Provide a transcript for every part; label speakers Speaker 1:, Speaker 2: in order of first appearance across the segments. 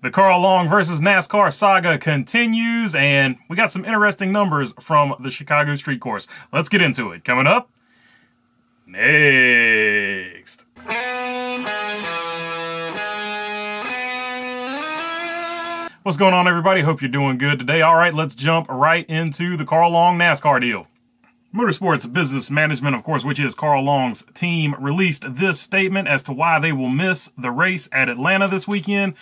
Speaker 1: The Carl Long versus NASCAR saga continues, and we got some interesting numbers from the Chicago Street Course. Let's get into it. Coming up next. What's going on, everybody? Hope you're doing good today. All right, let's jump right into the Carl Long NASCAR deal. Motorsports Business Management, of course, which is Carl Long's team, released this statement as to why they will miss the race at Atlanta this weekend.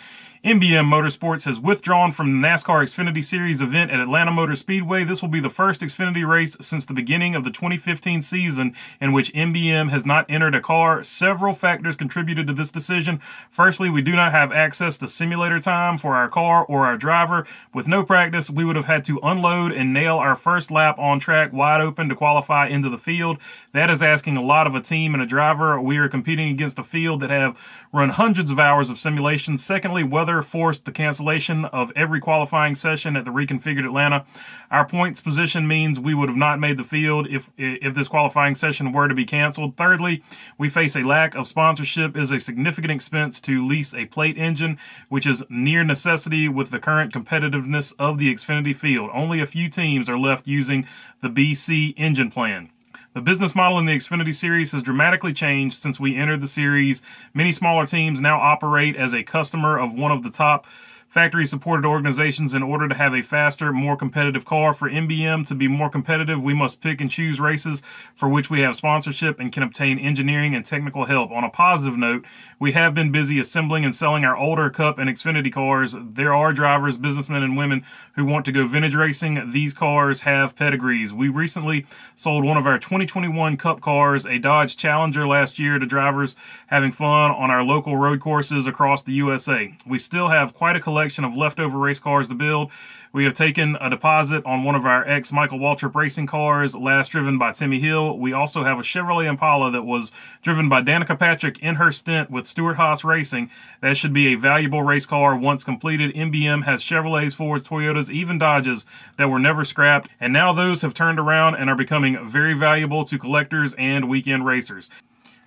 Speaker 1: MBM Motorsports has withdrawn from the NASCAR Xfinity Series event at Atlanta Motor Speedway. This will be the first Xfinity race since the beginning of the 2015 season in which MBM has not entered a car. Several factors contributed to this decision. Firstly, we do not have access to simulator time for our car or our driver. With no practice, we would have had to unload and nail our first lap on track wide open to qualify into the field. That is asking a lot of a team and a driver. We are competing against a field that have run hundreds of hours of simulation. Secondly, weather forced the cancellation of every qualifying session at the reconfigured Atlanta. Our points position means we would have not made the field if this qualifying session were to be canceled. Thirdly, we face a lack of sponsorship. It is a significant expense to lease a plate engine, which is near necessity with the current competitiveness of the Xfinity field. Only a few teams are left using the BC engine plan. The business model in the Xfinity Series has dramatically changed since we entered the series. Many smaller teams now operate as a customer of one of the top factory-supported organizations in order to have a faster, more competitive car. For MBM to be more competitive, we must pick and choose races for which we have sponsorship and can obtain engineering and technical help. On a positive note, we have been busy assembling and selling our older Cup and Xfinity cars. There are drivers, businessmen, and women who want to go vintage racing. These cars have pedigrees. We recently sold one of our 2021 Cup cars, a Dodge Challenger, last year to drivers having fun on our local road courses across the USA. We still have quite a collection of leftover race cars to build. We have taken a deposit on one of our ex-Michael Waltrip racing cars, last driven by Timmy Hill. We also have a Chevrolet Impala that was driven by Danica Patrick in her stint with Stuart Haas Racing. That should be a valuable race car once completed. MBM has Chevrolets, Fords, Toyotas, even Dodges that were never scrapped, and now those have turned around and are becoming very valuable to collectors and weekend racers.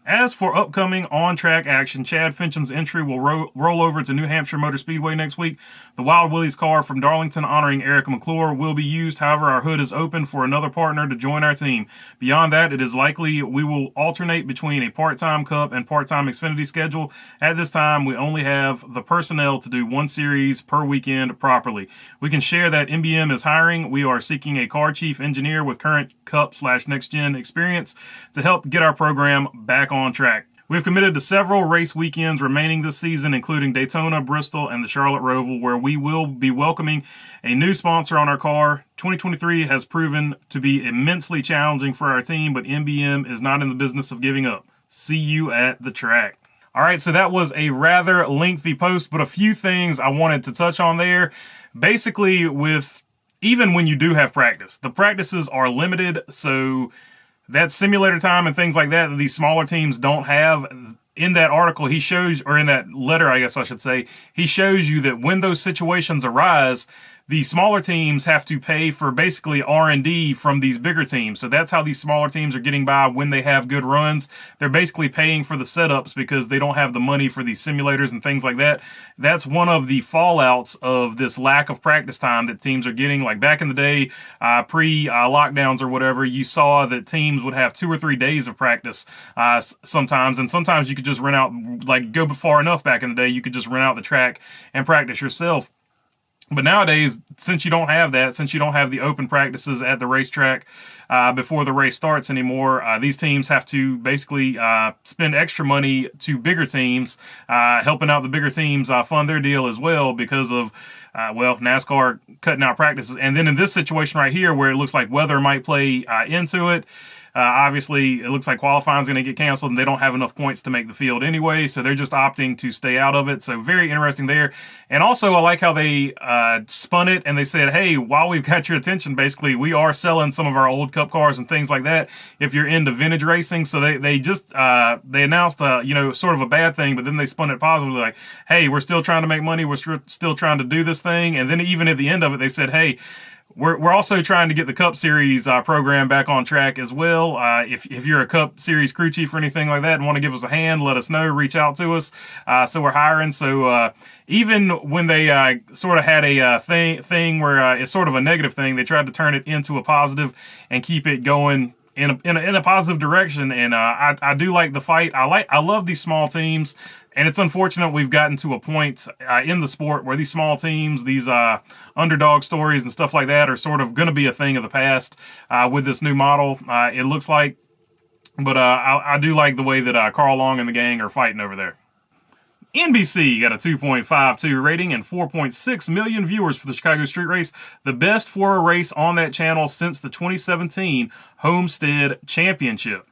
Speaker 1: As for upcoming on-track action, Chad Fincham's entry will roll over to New Hampshire Motor Speedway next week. The Wild Willie's car from Darlington honoring Eric McClure will be used. However, our hood is open for another partner to join our team. Beyond that, it is likely we will alternate between a part-time Cup and part-time Xfinity schedule. At this time, we only have the personnel to do one series per weekend properly. We can share that MBM is hiring. We are seeking a car chief engineer with current Cup/next-gen experience to help get our program back on track. We've committed to several race weekends remaining this season, including Daytona, Bristol, and the Charlotte Roval, where we will be welcoming a new sponsor on our car. 2023 has proven to be immensely challenging for our team, but MBM is not in the business of giving up. See you at the track. All right, so that was a rather lengthy post, but a few things I wanted to touch on there. Basically, even when you do have practice, the practices are limited, so that simulator time and things like that these smaller teams don't have. In that article, he shows, or in that letter, I guess I should say, he shows you that when those situations arise, the smaller teams have to pay for basically R&D from these bigger teams. So that's how these smaller teams are getting by when they have good runs. They're basically paying for the setups because they don't have the money for these simulators and things like that. That's one of the fallouts of this lack of practice time that teams are getting. Like back in the day, pre-lockdowns or whatever, you saw that teams would have 2 or 3 days of practice sometimes. And sometimes you could just rent out, like go far enough back in the day, you could just rent out the track and practice yourself. But nowadays, since you don't have that, since you don't have the open practices at the racetrack before the race starts anymore, these teams have to basically spend extra money to bigger teams, helping out the bigger teams fund their deal as well because of, NASCAR cutting out practices. And then in this situation right here where it looks like weather might play into it, obviously, it looks like qualifying is going to get canceled, and they don't have enough points to make the field anyway, so they're just opting to stay out of it. So very interesting there. And also, I like how they spun it, and they said, hey, while we've got your attention, basically, we are selling some of our old Cup cars and things like that if you're into vintage racing. So they just they announced, sort of a bad thing, but then they spun it positively, like, hey, we're still trying to make money. We're still trying to do this thing. And then even at the end of it, they said, hey, We're also trying to get the Cup Series program back on track as well. If you're a Cup Series crew chief or anything like that and want to give us a hand, let us know. Reach out to us. So we're hiring. So even when they sort of had a thing where it's sort of a negative thing, they tried to turn it into a positive and keep it going in a positive direction. And I do like the fight. I love these small teams. And it's unfortunate we've gotten to a point in the sport where these small teams, these underdog stories and stuff like that are sort of going to be a thing of the past with this new model, it looks like. But I do like the way that Carl Long and the gang are fighting over there. NBC got a 2.52 rating and 4.6 million viewers for the Chicago Street Race, the best for a race on that channel since the 2017 Homestead Championship.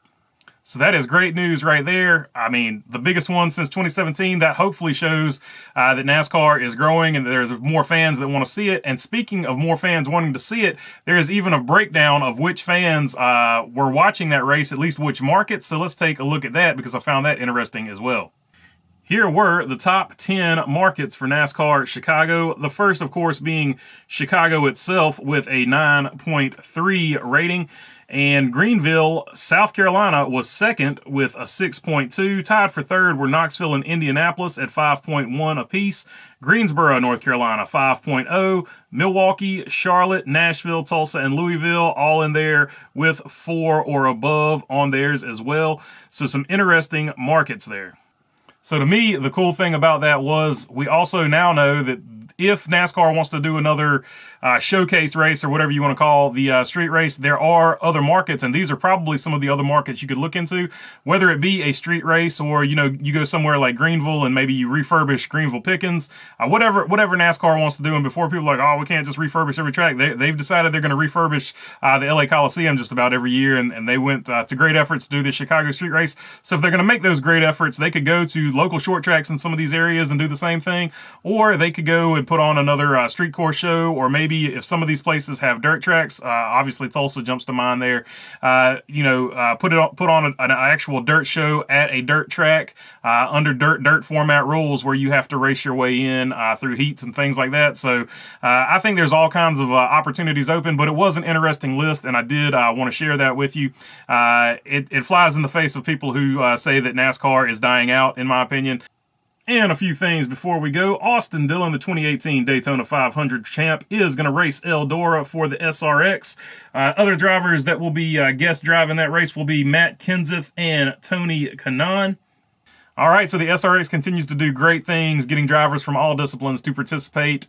Speaker 1: So that is great news right there. I mean, the biggest one since 2017. That hopefully shows that NASCAR is growing and there's more fans that want to see it. And speaking of more fans wanting to see it, there is even a breakdown of which fans were watching that race, at least which markets. So let's take a look at that because I found that interesting as well. Here were the top 10 markets for NASCAR Chicago. The first, of course, being Chicago itself with a 9.3 rating. And Greenville, South Carolina was second with a 6.2. Tied for third were Knoxville and Indianapolis at 5.1 apiece. Greensboro, North Carolina, 5.0. Milwaukee, Charlotte, Nashville, Tulsa, and Louisville all in there with 4 or above on theirs as well. So some interesting markets there. So to me, the cool thing about that was we also now know that if NASCAR wants to do another showcase race or whatever you want to call the street race, there are other markets, and these are probably some of the other markets you could look into, whether it be a street race or, you know, you go somewhere like Greenville and maybe you refurbish Greenville Pickens, whatever NASCAR wants to do. And before people are like, oh, we can't just refurbish every track, they've decided they're going to refurbish the LA Coliseum just about every year, and they went to great efforts to do the Chicago street race. So if they're going to make those great efforts, they could go to local short tracks in some of these areas and do the same thing, or they could go and put on another street course show, or maybe if some of these places have dirt tracks, obviously Tulsa jumps to mind there, put on an actual dirt show at a dirt track under dirt format rules where you have to race your way in through heats and things like that. So I think there's all kinds of opportunities open, but it was an interesting list, and I did want to share that with you. It flies in the face of people who say that NASCAR is dying out, in my opinion. And a few things before we go. Austin Dillon, the 2018 Daytona 500 champ, is going to race Eldora for the SRX. Other drivers that will be guest driving that race will be Matt Kenseth and Tony Kanaan. All right, so the SRX continues to do great things, getting drivers from all disciplines to participate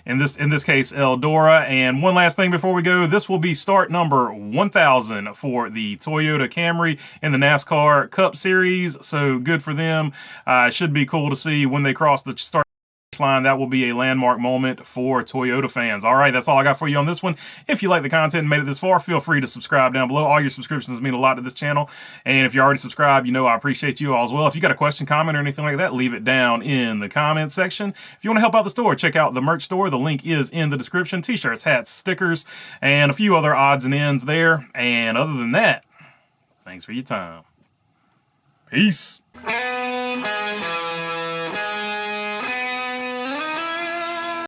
Speaker 1: in this case, Eldora. And one last thing before we go, this will be start number 1,000 for the Toyota Camry in the NASCAR Cup Series. So good for them. Should be cool to see when they cross the start line. That will be a landmark moment for Toyota fans. All right, that's all I got for you on this one. If you like the content and made it this far, feel free to subscribe down below. All your subscriptions mean a lot to this channel, and if you already subscribed, you know I appreciate you all as well. If you got a question, comment, or anything like that, leave it down in the comment section. If you want to help out the store, check out the merch store. The link is in the description. T-shirts, hats, stickers, and a few other odds and ends there. And other than that, thanks for your time. Peace.